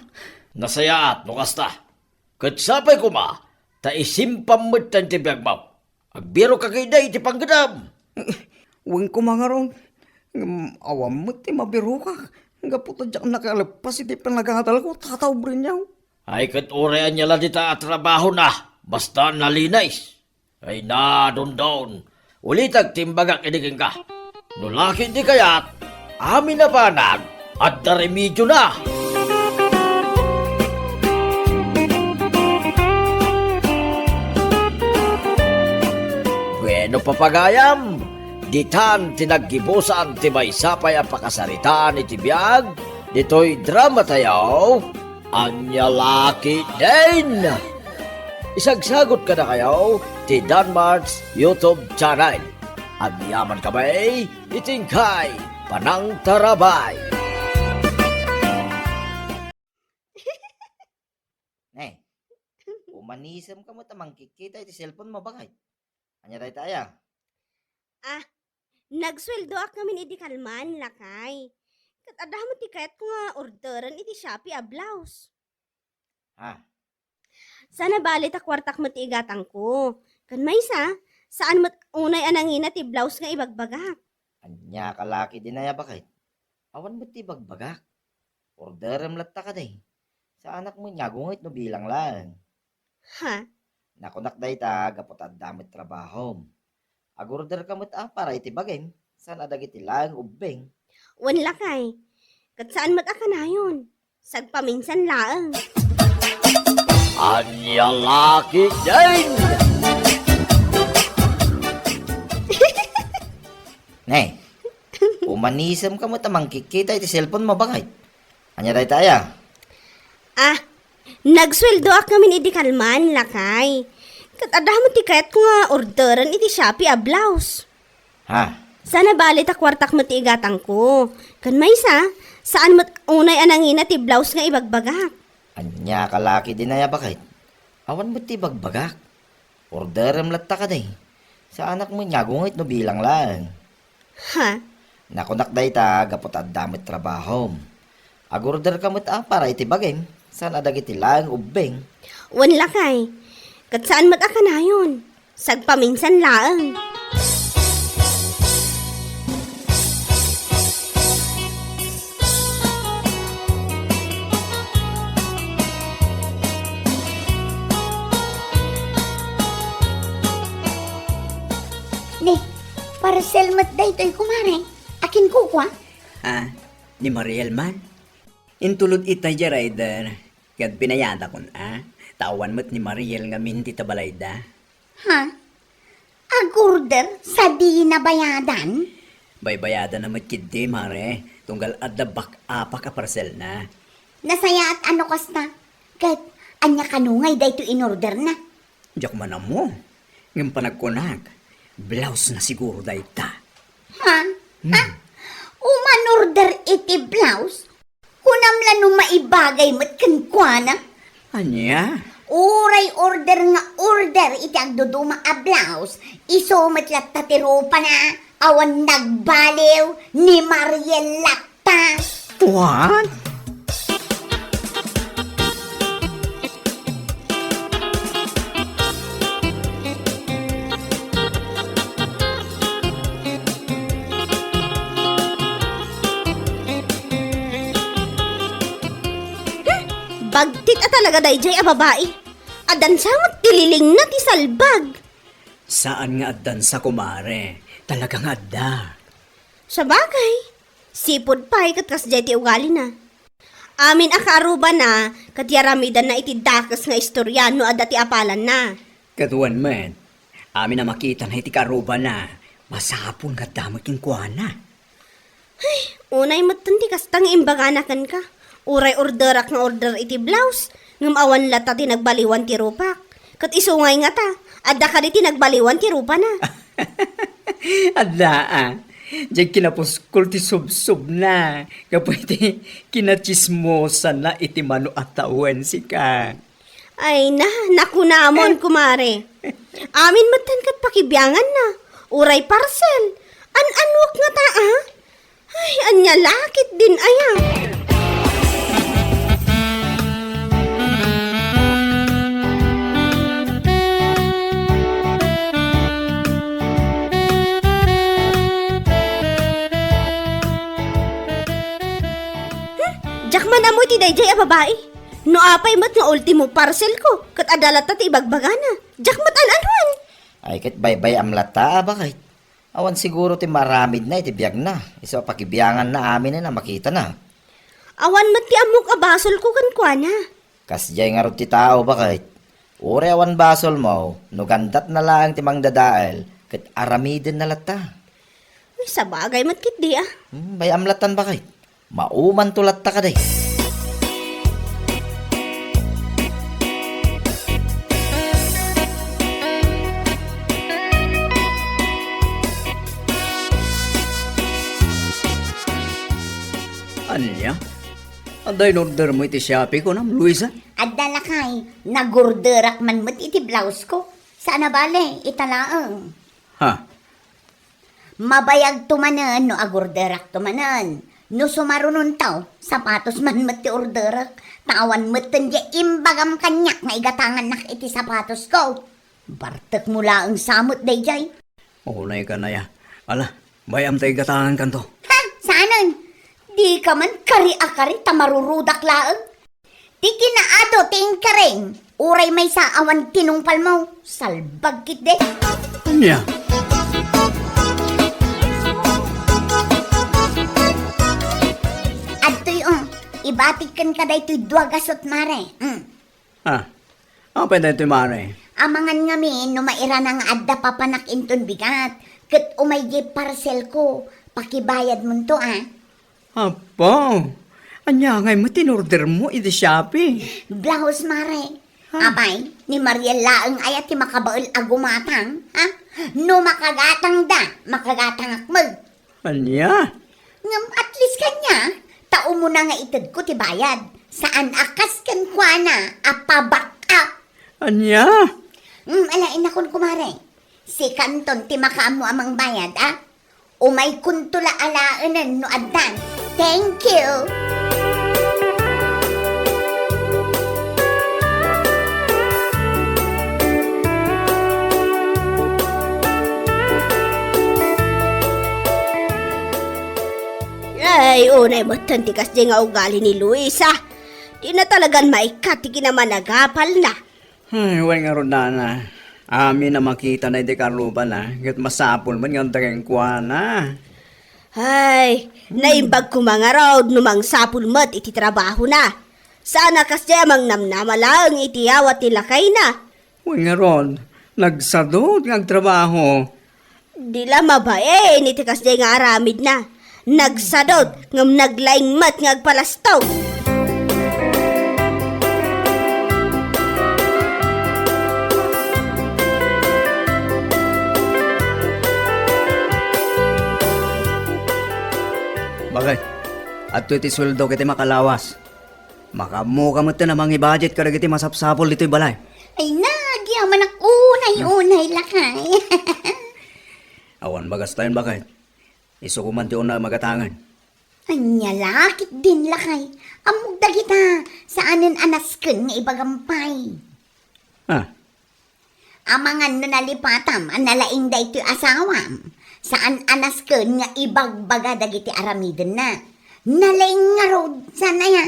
Nasayaat no kasta. Katsapay ko ma, ta isimpam mo't tan ti biyag mau. Agbiro ka kay day ti panggadam. Huwag ko mga ron. Awam mo, ti mabiro ka. Gaputa dyan nakalapas, iti panagatal ko, tatawbrin niyaw. Ay kat orean niya lang dita at trabaho na, basta nalinays. Ay na, dondon. Ulitag timbagak iniging ka. Nulaki di kayat, amin na panag, at daremedyo na. Bueno papagayam, ditan tinaggibusan ti may sapay ang pakasaritaan iti biyag, dito'y drama tayo, anya laki din. Isagsagot ka na kayo, ti Danmar's YouTube channel. At yaman kamay, itingkay, panang tarabay. Ne, umanisam ka mo tamang kikita iti cellphone mo bagay. Anya tayo tayo? Nagsweldo ak namin iti kalman, lakay. Kat adamo ti kayat ko nga orderan iti Shopee a blouse. Ha? Sana balit a kwartak mo ti igatang ko. Kan may saan mo unay anangina ti blouse nga ibagbagak. Anya kalaki din na bakit? Awan mo ti bagbagak. Orderam latta ka day. Sa anak mo niya, gungit no bilang lang. Ha? Nakunak day ta, gapot at damit trabaho. Agorder ka mo para itibagin. Sana dagiti lang, ubeng. Wan lakay. Kat saan mat akanayon? Sagpaminsan laang. Anya laki din. Ne, umanisam ka mo tamang kikita iti cellphone mo bagay. Anya tayo tayo? Nagsweldo ak namin iti kalman, lakay. Kat adamo ti kayat ko nga orderan iti Shopee a blouse. Ha? Sana balit a kwartak mo ti igatang ko. Kan may saan mo unay anangina ti blouse nga ibagbagak. Anya kalaki din na bakit? Awan mo ti bagbagak. Orderam latta ka day. Sa anak mo niya, gungit no bilang lang. Ha? Nakunak day ta, gapot at damit trabaho. Agorder ka mo para itibagin. Sana dagiti lang, ubeng. Wan lakay. Kat saan mat akanayon? Sagpaminsan laang. Ne, parcel mat day to'y kumare. Akin ko kwa. Ni Mariel man. Intulod itay ja rider. Kad pinayada kon tawan mo't ni Mariel nga minti tabalayda. Ha? Agorder sa di na bayadan? Baybayada na matkidi, mare. Tunggal adda apa ka parcel na. Nasaya at ano kasta? Kahit anya kanungay day to in-order na. Diyak man mo. Ngayon panagkunag. Blouse na siguro day ta. Ha? Ha? Uman-order iti blouse? Kunamla no maibagay mo't kankwana? Anya? Uray order nga order iti agduduma a blouse. Iso matlat tatiro pa na. Awan nagbaliw ni Mariel Lacta. What? Bagtit a talaga dayjay a babae. Adan samot tililing na ti salbag. Saan nga addan sa kumare? Talagang adda. Sa bagay, sipod pa kat kas ti ugali na. Amin akaruba na, kat yaramidan na iti dakas nga istorya no adda ti apalan na. Katuan man, amin na makita na iti karuba na. Masapon nga damag yung kuwana. Unay matanti kas tang imbaganakan ka. Uray orderak nga order iti blouse. Ngam awan lata ti nagbaliwan ti rupak. Kat isungay nga ta, adda ka di ti nagbaliwan ti rupa na. Adda Diyan kinapuskol ti sub-sub na. Kapag iti kinachismosa na iti mano at tawen si ka. Ay na, naku namon kumare. Amin matankat pakibiyangan na. Uray parcel. An-anwak nga ta Ay, anya lakit din aya. Jakman amoy ti dayjay a babae. No apay mat nga ultimo parcel ko. Kat adalat ta ti ibagbagana. Jakmat an-anwan. Ay ket baybay amlata bakit? Awan siguro ti maramid na iti biyag na. Iso pakibiyangan na amin na makita na. Awan mat ti amok a basol ko kan kuana. Kasjay nga ro ti tao bakit? Uri awan basol mo, no gandat na lang ti mangdadael, ket aramiden na lata. Ay, sa bagay mat kit di Bay amlatan bakit? Mauman tulat ta ka day. Anya? Anday order mo iti Shopee ko nam, Luisa? Adda lakay, nagorderak man mo't iti blouse ko. Saan na bale, italaang. Ha? Mabayag tumanan no agorderak tumanan. No sumarunon tao, sapatos man mo't ti orderak. Tawan mo't tanda imbagam kanyak na igatangan nak iti sapatos ko. Bartek mula ang samot dayjay. Unay ka na ya. Ala, bayam tayo gatangan kanto. Ha? Saanan? Di ka man kari-akari tamarurudak laang. Di kinaado ting karing. Uray may sa awan tinungpal mo. Salbag kit de. Anya? Adtoy ibatik kan ka daytoy duagasot mare. Ha? Apa na ito mare? Amangan nga min, no maira na nga adda papanak inton bigat. Kat umaygi parcel ko. Pakibayad mo to Apa? Anya ngay mo tinorder mo iti Shopee? Blouse mare. Abay, ni Mariel laeng ayat ti makabaol agumatang. Ha? No makagatang da, makagatang akmag. Anya? Ngam at least kanya, tao mo na nga itad ko ti bayad. Saan akas kan kwa na, apabak up. Anya? Alain akon kumare. Si Kanton ti makaamo amang bayad, Umay kuntula alaanan no addan. Thank you. Ay, unay mo tantikas di nga ugali ni Luisa. Di na talagang maikat, di naman nagapal na. Ay, way nga ron na. Amin na makita na iti karuba na. Kat masapol man nga tageng kwa na. Ay, naimbag ko mga road numang sapul mat iti trabaho na. Sana kasi amang namnama lang iti awat nila kay na. Way nga ron. Nagsadot nga trabaho. Dila mabae, iti kasi nga aramid na. Nagsadot, ngam naglaing mat nga agpalastaw. Bagay, at iti sweldo kiti makalawas. Makamu kamot na namang i-budget ka iti masapsapol dito'y balay. Ay nagyaman ak unay-unay lakay. Awan bagas tayo bakit? Isukuman ti una magatangan. Anya lakit din lakay. Amog da kita. Saanin anasken nga ibagampay. Ha? Amangan no nalipatam, ang nalaing da ito'y asawam. Saan anasken nga ibagbaga dagiti aramiden na. Nalaing nga road, sana ya.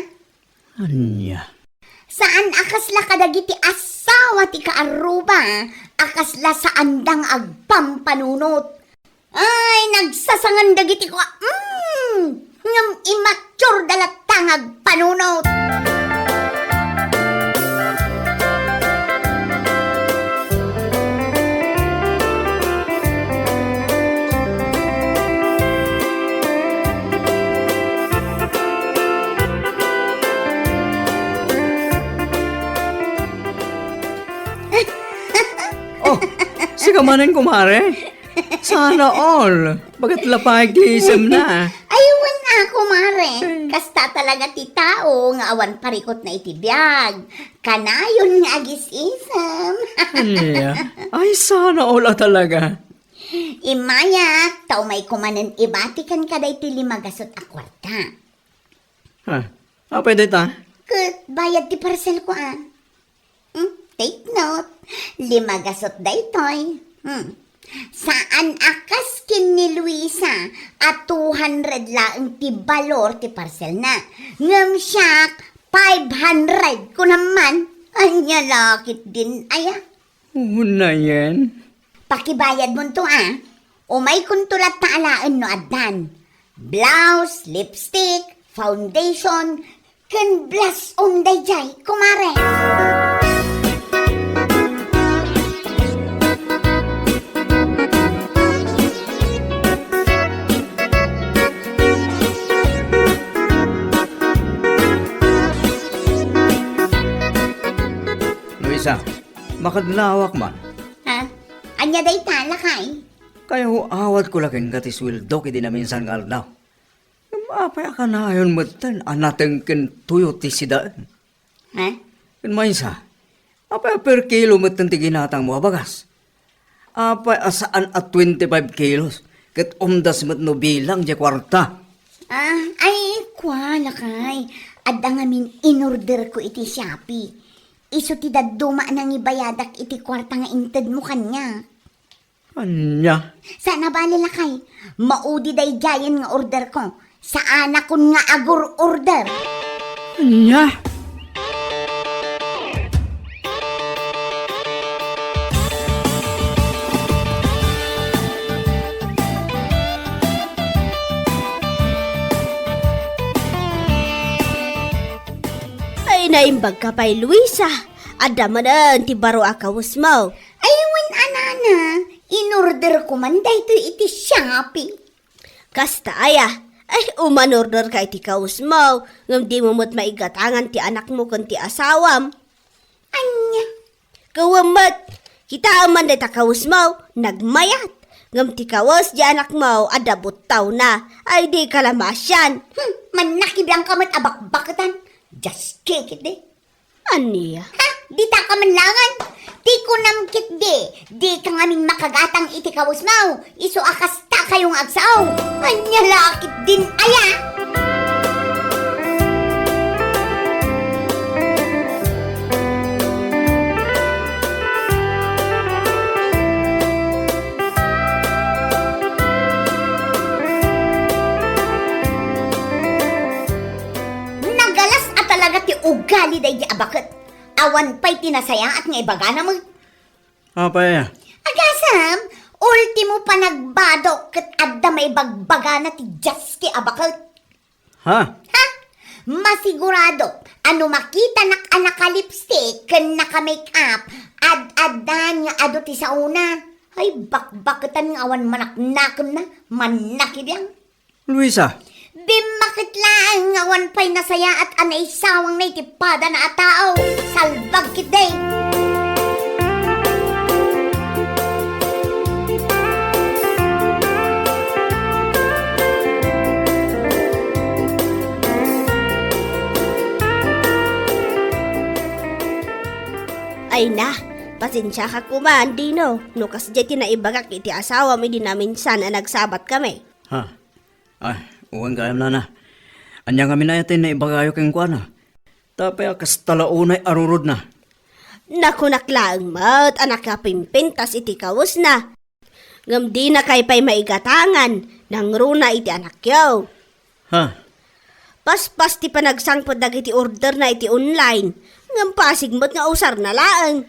Anya? Saan akas laka dagiti asawa ti kaaruba. akasla sa andang agpampanunot. Ay, nagsasangan dagiti ko, ngam immature dalatang agpanunot. Oh, sige manin kumare. Sana all. Bagat lapag lisem na. Aywan ako, mare. Kasta talaga ti tao nga awan parikot na itibiyag. Kanayon nga agis-isam. Anya, ay sana all talaga. Imaya, tao may kumanan ibatikan ka day ti limagasot a kwarta. Ha? Pwede ta? Kat bayad ti parcel ko take note. Limagasot day toy. Saan akas kin ni Luisa at 200 laang ti balor ti parcel na. Ngam siyak 500 ko naman. Anya lakit din aya. Una yan. Pakibayad mo to Umay kung tulat na alaan no adan. Blouse, lipstick, foundation, kan blush on dayjay, kumare. Luisa, makadlawak man. Ha? Anya day tala kay? Kaya ho awat ko laking katiswildo kiti na minsan nga daw. Mapaya ka na ayon matan anateng ken tuyo ti sidaan. Ha? Ken maysa, apay per kilo matan ti ginatang mo bagas. Apay asaan at 25 kilos. Ket umdas mat no bilang di kwarta. Ay, kwa lakay. Adda nga min in-order ko iti Shopee. Iso ti daduma nang ibayadak iti kwarta nga inted mo kanya. Anya? Sana ba lakay? Maudi day jayan nga order ko. Sa anak kun nga agur order. Anya? Ay, naimbag ka pa'y Luisa. Ada manan ti baro akawus mo. Aywan anana, in-order ko man dahito iti Shopee. Kasta aya. Ay, umanorder ka iti kawus mo. Ngam di mo mo't maigatangan ti anak mo kun ti asawam. Anya? Kawamat. Kita man da kawus mo. Nagmayat. Ngam ti kawus di anak mo. Ada butaw na. Ay, di kalamasyan. Manakibang kamat abakbakatan. Just kick it Aniya? Ha? Di ta ka manlangan. Di ko namkit di ka ngaming makagatang iti kawus mo. Iso akas ta kayong agsaw. Anya lakit din aya. Nagalas at talaga ti ugali day di abakit. Awan pa'y tinasaya at nga ibagana mo. Apay, Agasam, ultimo pa nagbado kat adda may bagbaga na ti Justy abakot. ha? Ha? Masigurado, ano makita nak anaka lipstick ken naka makeup, ad-adan nga ado ti sauna. Ay bakbaketan nga awan manaknakem na, manakibiyang. Luisa, Bimakit lang nga awan pa'y nasaya at anay sawang na itipada na atao. Salbag kiday. Ay na, pasensya ka kuman, Dino. No kas jeti na ibagak iti asawa mi di namin sana nagsabat kami. ha? Ay, uwang kayam na. Anya kami na yatin na ibagayo keng kuana. Tapay akas talaunay arurod na. Naku naklaang mat, anak ka pimpintas iti kawus na. Ngam di na kay pa'y maigatangan, nang runa iti anak yaw. Ha? Paspas ti panagsangpod iti order na iti online. Ngam pasig mo't nga usar na laang.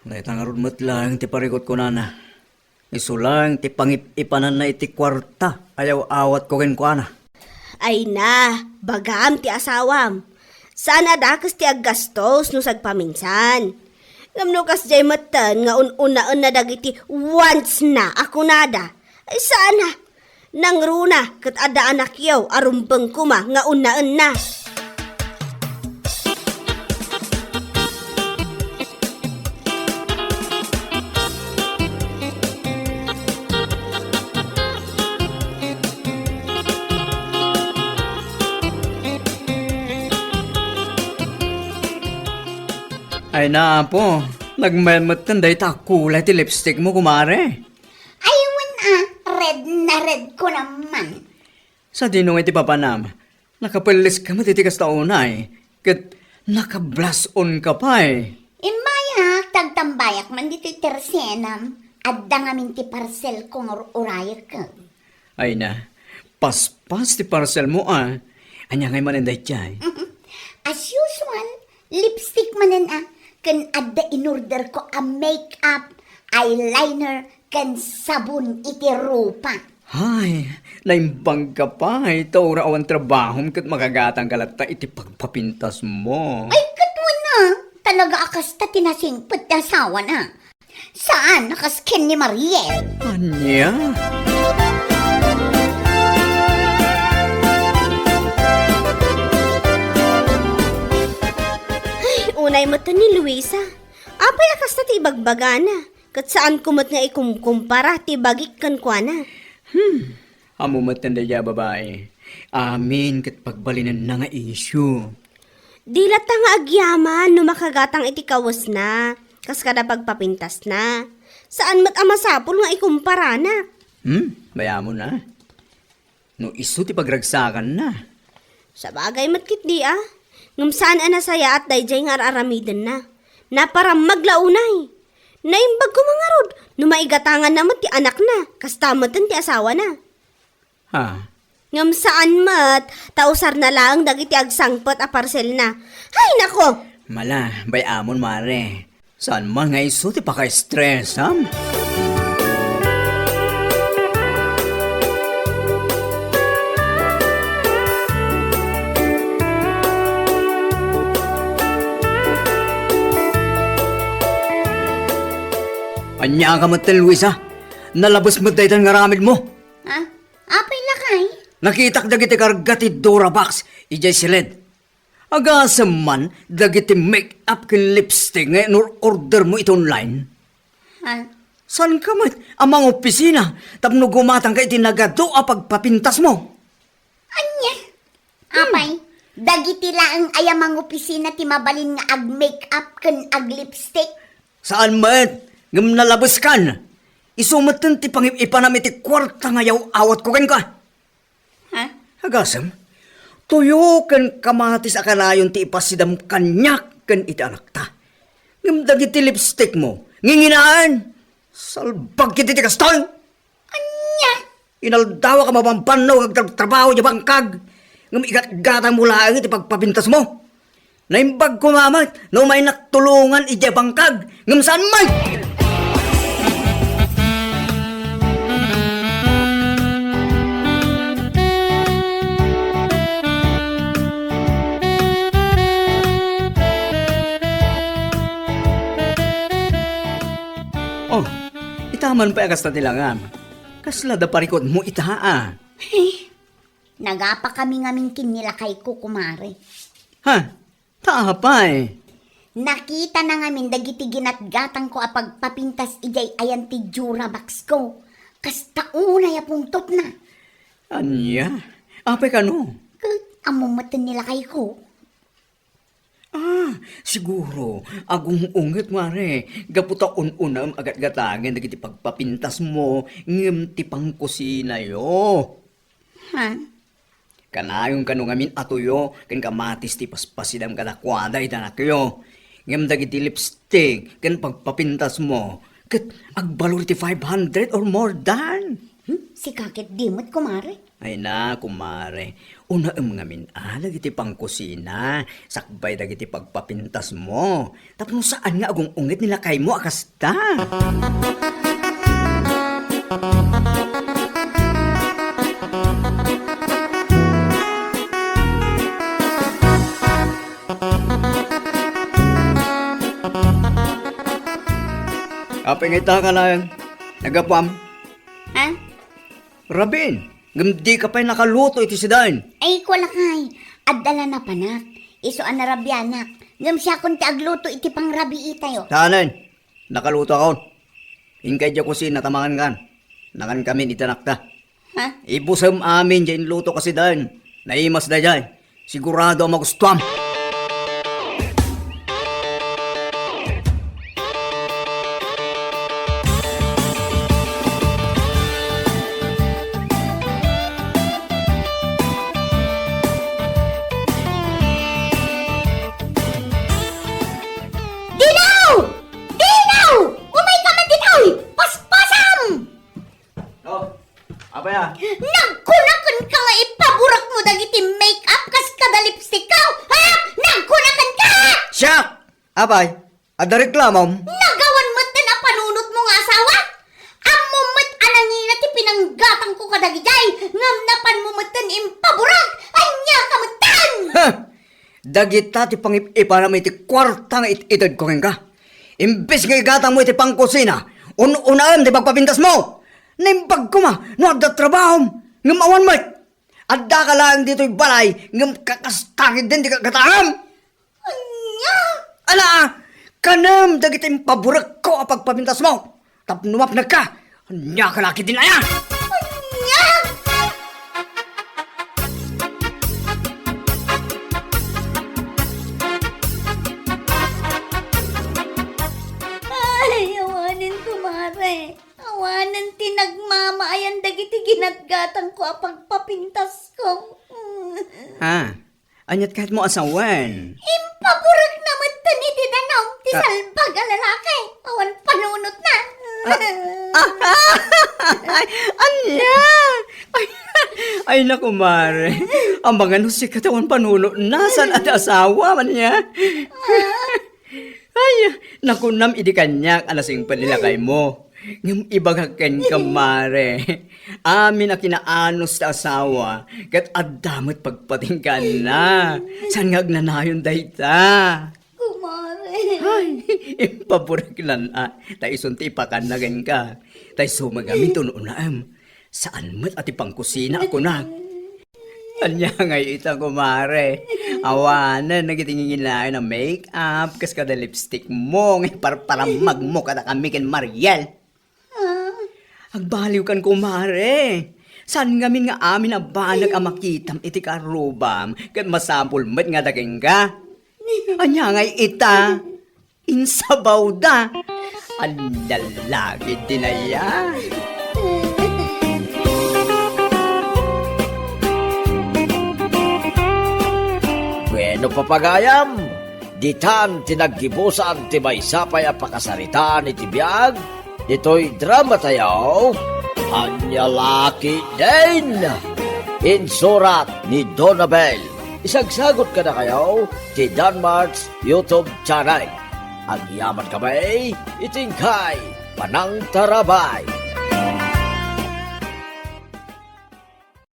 Naitangarod mo't lang ti parikot ko nana. Iso lang ti pangip-ipanan na iti kwarta. Ayaw awat ko ken ko ana. Ay na, bagam ti asawam. Saan adakas ti aggastos no sagpaminsan. Ngamno kas jay matan nga ununaan na dagiti once na ako nada. Ay sana, nang runa kat ada anak yaw arumbeng kuma nga unaan na. Ay na po, nagmamatan day ta kulay ti lipstick mo kumare. Aywan red na red ko naman. Sa dinong iti papanam, nakapalis ka matitikas taunay. Kat nakablas on ka pa eh. Imaya, tagtambayak man dito tersenam. Adda ngamin ti parcel kong urayak ka. Ay na, paspas ti parcel mo ah. Anya ngay maninday tiyay. As usual, lipstick manan kan adda in-order ko a makeup, eyeliner, kan sabon iti rupa. Hay, naimbang ka pa. Ito awan trabahom kat makagatang kalata iti pagpapintas mo. Ay, katwan na. Talaga akas ta tinasingpot na asawa na. Saan nakaskin ni Mariel? Anya? Unay mata ni Luisa. Apay akas na ti bagbagana. Kat saan kumot nga ikumkumpara ti bagik kan kwa na. Amo matanda ya babae. Amin kat pagbalinan na nga issue. Dilat ta nga agyaman no makagatang iti kawas na. Kas kada pagpapintas na. Saan mat amasapol nga ikumpara na. Baya mo na. No iso ti pagragsakan na. Sa bagay matkit di ah. Ngam saan anasaya at dayjay nga aramiden na. Na para maglaunay. Naimbag ko mga rod. No maigatangan naman ti anak na. Kastamatan ti asawa na. Ha? Ngam saan mat, tausar na lang dagiti agsangpot a parcel na. Hay nako! Mala, bayamon mare. Saan man nga iso ti paka-stress, ha? Anya ka matal, Luisa. Nalabas mo daytan nga ramid mo. Ha? Apay lakay? Nakitak dagiti kargati Durabox, ijay silid. Agasam man, dagiti make-up kin lipstick nga order mo ito online. Ha? San ka mat? Amang opisina, tapno gumatang ka itinagado a pagpapintas mo. Anya? Apay? Dagiti laang ayamang opisina ti mabalin nga ag-makeup kan ag-lipstick. Saan mat? Ngam nalabas kan. Isumatan ti pangip-ipanam iti kwarta nga yaw awat ko ken ka. Ha? Agasam, tuyo ken kamatis akalayon ti ipasidam kanyak ken iti anak ta. Ngam dagiti lipstick mo, nginginaan. Salbag kiti ti kastol. Anya? Inaldawa ka mapampanaw kag trabaho di bangkag. Ngam igat-gatang mula iti pagpapintas mo. Naimbag ko mamat, no may naktulungan iti bangkag. Ngam saan may? Oh, itaman pa akas na tilangam. Kasla da parikot mo itaa. Nagapa kami ngamin kinilakay ko kumare. Ha? Taa pa eh. Nakita na ngamin dagiti ginatgatang ko a pagpapintas ijay ayan ti Durabox ko. Kas taunay apungtot na. Anya? Apay ka no? Amumatan nilakay ko. Ah, siguro. Agong ungit mare. Gaputa unam agat gatangin dagiti pagpapintas mo. Ngem ti pangkusina yo. Ha? Kanayong kanungamin atuyo. Ken kamatis ti paspasidam kadakwada itanakyo. Ngem dagiti lipstick. Ken pagpapintas mo. Ket agbalor ti 500 or more than. Si kakit dimot kumare. Ay na, kumare. Una nga minala iti pangkusina, sakbay dagiti pagpapintas mo. Tapos saan nga agong ungit nila kay mo akasta? Apingita ka lang, nagapam. Ha? Rabin, gamdi ka pa'y nakaluto iti sidain. Ay, kulakay. Adala na panak. Isuan na rabyanak. Ngam siya kung agluto iti pang rabi itayo. Tahanan, nakaluto ako. Ingkay dya kusina tamangan kan. Nakan kami itanakta. Ha? Ibusam amin dyan luto kasi dyan. Naimas na dyan. Sigurado ang magustuhan. Dinaw! Dinaw! Umay ka man dinaw! Paspasam! Oh, apa ya? Nagkunakan ka nga ipaburak mo dagiti make-up kas kada lipstick ka! Ha? Nagkunakan ka! Siya! Abay, ada reklamam. Nagawan mo na panunot mo nga asawa? Amo mo't anangina ti pinanggatang ko kadagijay ngam napan mo mo't impaburak! Anya ka mo't-tan! Ha! Dagita ti pangip-ipa na iti kwarta nga itid ko ka. Imbes nga igatang mo iti pangkusina, un-unaan di pagpapintas mo. Nimbag ko ma, no adda trabaho, ngam awan mo. Adda ka lang dito'y balay, ngam kakastangid din di kakatangam. Anya! Ala, kanam dagita yung paburak ko ang pagpapintas mo. Tapnumap na ka, anya ka laki din aya. Anya! Ay, awanin ko, mare. Awanan tinagmamaayan dagiti ginatgatang ko apang papintas ko. Ha, anyat kahit mo asawan. Impaburak naman tani ti danaw, ti salbag a lalaki. Awan panunot na. Anya! Ay naku, mare. Ang mga si katawan panulo, nasan at asawa man niya? Ay, nakunam idi kanyak alasing panilakay mo. Ngam ibagaken ka, mare. Amin na kinaanos sa asawa, kat adamot pagpatingkan na. San nga agnanayon dayta? Kumare. Ay, impaburak lang tayo sunti ipakanagan ka. Tayo sumagamin tununaam. Saan mo't ati pangkusina ako na? Anya nga ita, kumare. Awanan, nagitingin na ng make-up, kas kada lipstick mo, para magmo kada kami ken Mariel. Agbaliw kan, kumare. San ngamin nga amin na banag ang makitam iti karubam, kat masampul mo't nga daging ka? Anya nga ita, insabaw da. Ang lalaki din na yan. Bueno papagayam, ditan tinaggibusan ti may sapay a pakasaritaan iti biyag, dito'y drama tayo, Anyalaki din! Insurat ni Donabel. Isagsagot ka na kayo ti Danmarks YouTube channel. Ang yaman kamay, itingkay, panang tarabay.